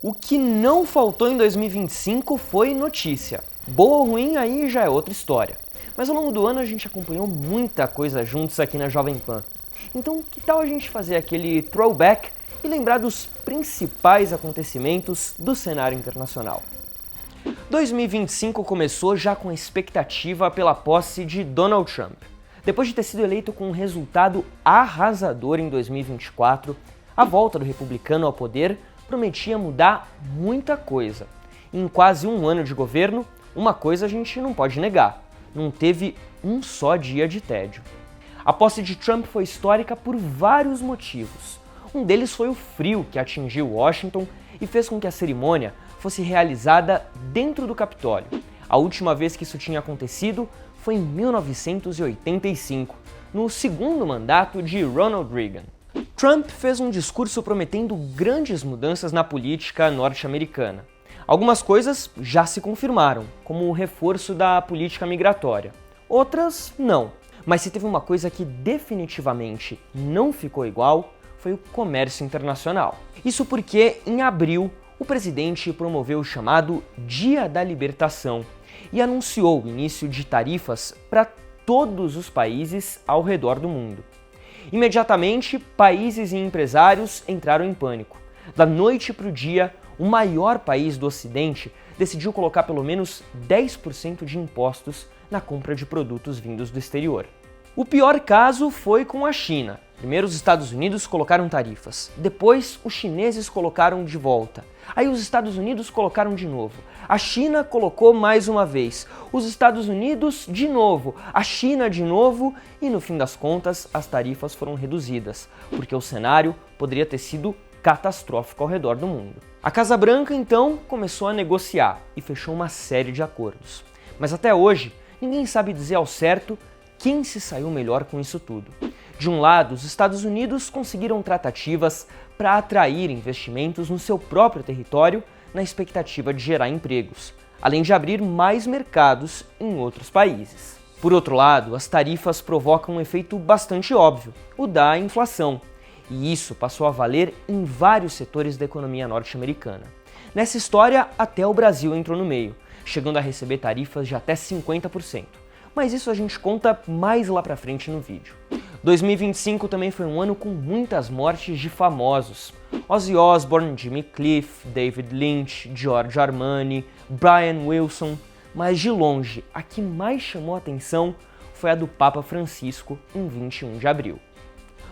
O que não faltou em 2025 foi notícia. Boa ou ruim, aí já é outra história. Mas ao longo do ano a gente acompanhou muita coisa juntos aqui na Jovem Pan. Então, que tal a gente fazer aquele throwback e lembrar dos principais acontecimentos do cenário internacional? 2025 começou já com a expectativa pela posse de Donald Trump. Depois de ter sido eleito com um resultado arrasador em 2024, a volta do republicano ao poder prometia mudar muita coisa. E em quase um ano de governo, uma coisa a gente não pode negar: não teve um só dia de tédio. A posse de Trump foi histórica por vários motivos. Um deles foi o frio que atingiu Washington e fez com que a cerimônia fosse realizada dentro do Capitólio. A última vez que isso tinha acontecido foi em 1985, no segundo mandato de Ronald Reagan. Trump fez um discurso prometendo grandes mudanças na política norte-americana. Algumas coisas já se confirmaram, como o reforço da política migratória. Outras, não. Mas se teve uma coisa que definitivamente não ficou igual, foi o comércio internacional. Isso porque, em abril, o presidente promoveu o chamado Dia da Libertação e anunciou o início de tarifas para todos os países ao redor do mundo. Imediatamente, países e empresários entraram em pânico. Da noite para o dia, o maior país do Ocidente decidiu colocar pelo menos 10% de impostos na compra de produtos vindos do exterior. O pior caso foi com a China. Primeiro os Estados Unidos colocaram tarifas, depois os chineses colocaram de volta. Aí os Estados Unidos colocaram de novo. A China colocou mais uma vez, os Estados Unidos de novo, a China de novo e no fim das contas as tarifas foram reduzidas, porque o cenário poderia ter sido catastrófico ao redor do mundo. A Casa Branca então começou a negociar e fechou uma série de acordos. Mas até hoje ninguém sabe dizer ao certo quem se saiu melhor com isso tudo. De um lado, os Estados Unidos conseguiram tratativas para atrair investimentos no seu próprio território na expectativa de gerar empregos, além de abrir mais mercados em outros países. Por outro lado, as tarifas provocam um efeito bastante óbvio, o da inflação, e isso passou a valer em vários setores da economia norte-americana. Nessa história, até o Brasil entrou no meio, chegando a receber tarifas de até 50%. Mas isso a gente conta mais lá pra frente no vídeo. 2025 também foi um ano com muitas mortes de famosos. Ozzy Osbourne, Jimmy Cliff, David Lynch, Giorgio Armani, Brian Wilson, mas de longe, a que mais chamou a atenção foi a do Papa Francisco em 21 de abril.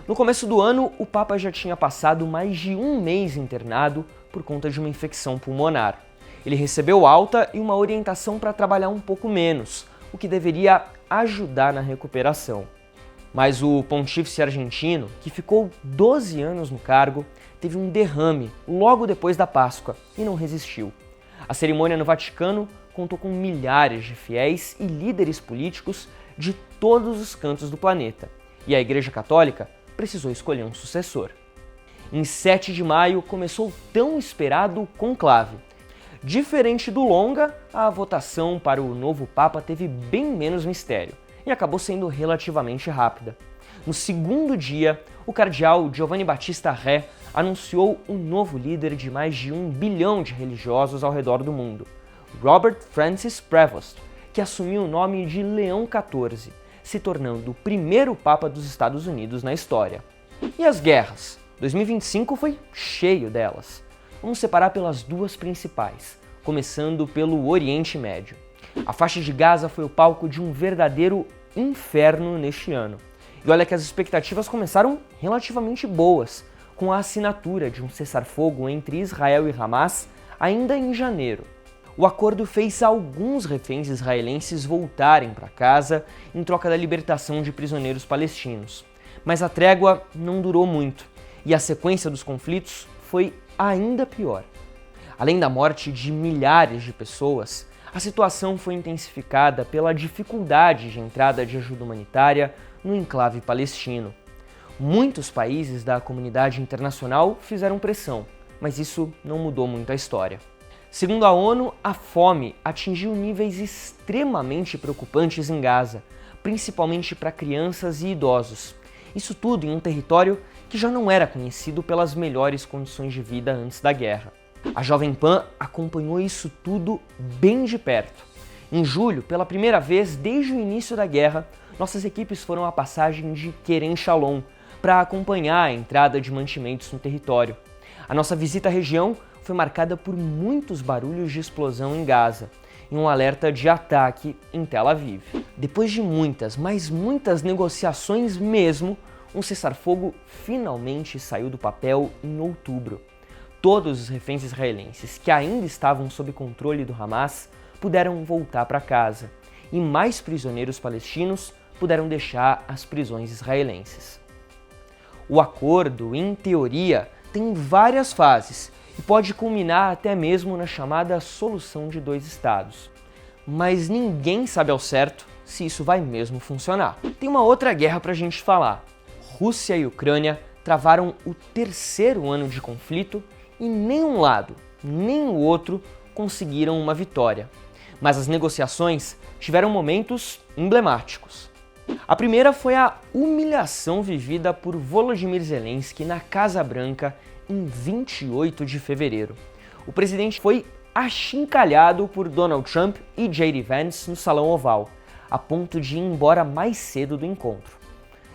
No começo do ano, o Papa já tinha passado mais de um mês internado por conta de uma infecção pulmonar. Ele recebeu alta e uma orientação para trabalhar um pouco menos, o que deveria ajudar na recuperação. Mas o pontífice argentino, que ficou 12 anos no cargo, teve um derrame logo depois da Páscoa e não resistiu. A cerimônia no Vaticano contou com milhares de fiéis e líderes políticos de todos os cantos do planeta, e a Igreja Católica precisou escolher um sucessor. Em 7 de maio começou o tão esperado conclave. Diferente do longa, a votação para o novo Papa teve bem menos mistério e acabou sendo relativamente rápida. No segundo dia, o cardeal Giovanni Battista Re anunciou o novo líder de mais de 1 bilhão de religiosos ao redor do mundo, Robert Francis Prevost, que assumiu o nome de Leão XIV, se tornando o primeiro Papa dos Estados Unidos na história. E as guerras? 2025 foi cheio delas. Vamos separar pelas duas principais, começando pelo Oriente Médio. A faixa de Gaza foi o palco de um verdadeiro inferno neste ano. E olha que as expectativas começaram relativamente boas, com a assinatura de um cessar-fogo entre Israel e Hamas ainda em janeiro. O acordo fez alguns reféns israelenses voltarem para casa em troca da libertação de prisioneiros palestinos. Mas a trégua não durou muito, e a sequência dos conflitos foi ainda pior. Além da morte de milhares de pessoas, a situação foi intensificada pela dificuldade de entrada de ajuda humanitária no enclave palestino. Muitos países da comunidade internacional fizeram pressão, mas isso não mudou muito a história. Segundo a ONU, a fome atingiu níveis extremamente preocupantes em Gaza, principalmente para crianças e idosos. Isso tudo em um território que já não era conhecido pelas melhores condições de vida antes da guerra. A Jovem Pan acompanhou isso tudo bem de perto. Em julho, pela primeira vez desde o início da guerra, nossas equipes foram à passagem de Kerem Shalom para acompanhar a entrada de mantimentos no território. A nossa visita à região foi marcada por muitos barulhos de explosão em Gaza e um alerta de ataque em Tel Aviv. Depois de muitas, mas muitas negociações mesmo, um cessar-fogo finalmente saiu do papel em outubro. Todos os reféns israelenses que ainda estavam sob controle do Hamas puderam voltar para casa e mais prisioneiros palestinos puderam deixar as prisões israelenses. O acordo, em teoria, tem várias fases e pode culminar até mesmo na chamada solução de dois estados. Mas ninguém sabe ao certo se isso vai mesmo funcionar. Tem uma outra guerra pra gente falar. Rússia e Ucrânia travaram o terceiro ano de conflito e nem um lado, nem o outro conseguiram uma vitória. Mas as negociações tiveram momentos emblemáticos. A primeira foi a humilhação vivida por Volodymyr Zelensky na Casa Branca em 28 de fevereiro. O presidente foi achincalhado por Donald Trump e J.D. Vance no Salão Oval, a ponto de ir embora mais cedo do encontro.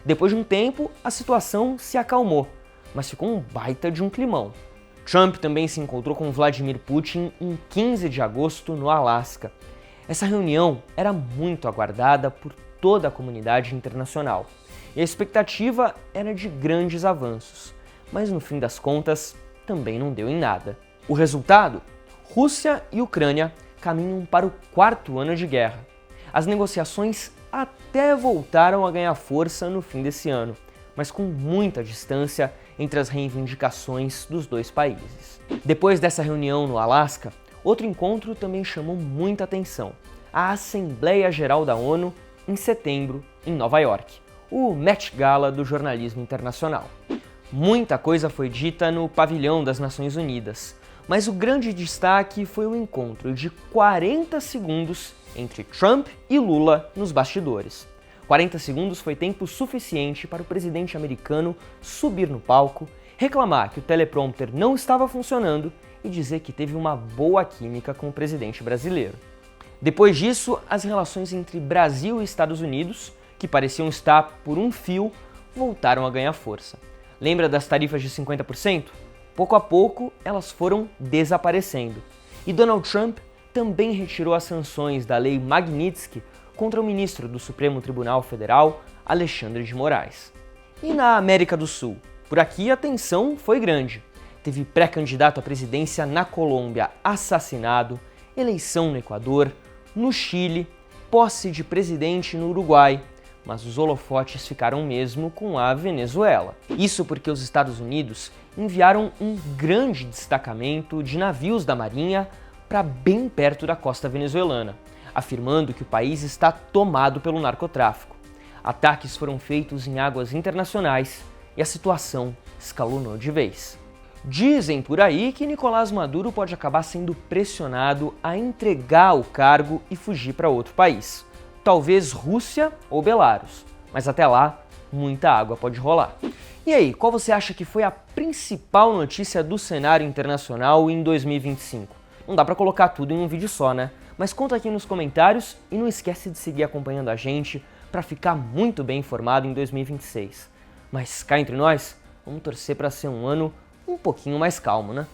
Depois de um tempo, a situação se acalmou, mas ficou um baita de um climão. Trump também se encontrou com Vladimir Putin em 15 de agosto no Alasca. Essa reunião era muito aguardada por toda a comunidade internacional e a expectativa era de grandes avanços, mas no fim das contas também não deu em nada. O resultado? Rússia e Ucrânia caminham para o quarto ano de guerra. As negociações até voltaram a ganhar força no fim desse ano, mas com muita distância entre as reivindicações dos dois países. Depois dessa reunião no Alasca, outro encontro também chamou muita atenção: a Assembleia Geral da ONU em setembro, em Nova York, o Met Gala do jornalismo internacional. Muita coisa foi dita no pavilhão das Nações Unidas, mas o grande destaque foi o encontro de 40 segundos entre Trump e Lula nos bastidores. 40 segundos foi tempo suficiente para o presidente americano subir no palco, reclamar que o teleprompter não estava funcionando e dizer que teve uma boa química com o presidente brasileiro. Depois disso, as relações entre Brasil e Estados Unidos, que pareciam estar por um fio, voltaram a ganhar força. Lembra das tarifas de 50%? Pouco a pouco, elas foram desaparecendo. E Donald Trump também retirou as sanções da Lei Magnitsky contra o ministro do Supremo Tribunal Federal, Alexandre de Moraes. E na América do Sul? Por aqui a tensão foi grande. Teve pré-candidato à presidência na Colômbia assassinado, eleição no Equador, no Chile, posse de presidente no Uruguai, mas os holofotes ficaram mesmo com a Venezuela. Isso porque os Estados Unidos enviaram um grande destacamento de navios da Marinha para bem perto da costa venezuelana, afirmando que o país está tomado pelo narcotráfico. Ataques foram feitos em águas internacionais e a situação escalonou de vez. Dizem por aí que Nicolás Maduro pode acabar sendo pressionado a entregar o cargo e fugir para outro país. Talvez Rússia ou Belarus, mas até lá, muita água pode rolar. E aí, qual você acha que foi a principal notícia do cenário internacional em 2025? Não dá para colocar tudo em um vídeo só, né? Mas conta aqui nos comentários e não esquece de seguir acompanhando a gente para ficar muito bem informado em 2026. Mas cá entre nós, vamos torcer para ser um ano um pouquinho mais calmo, né?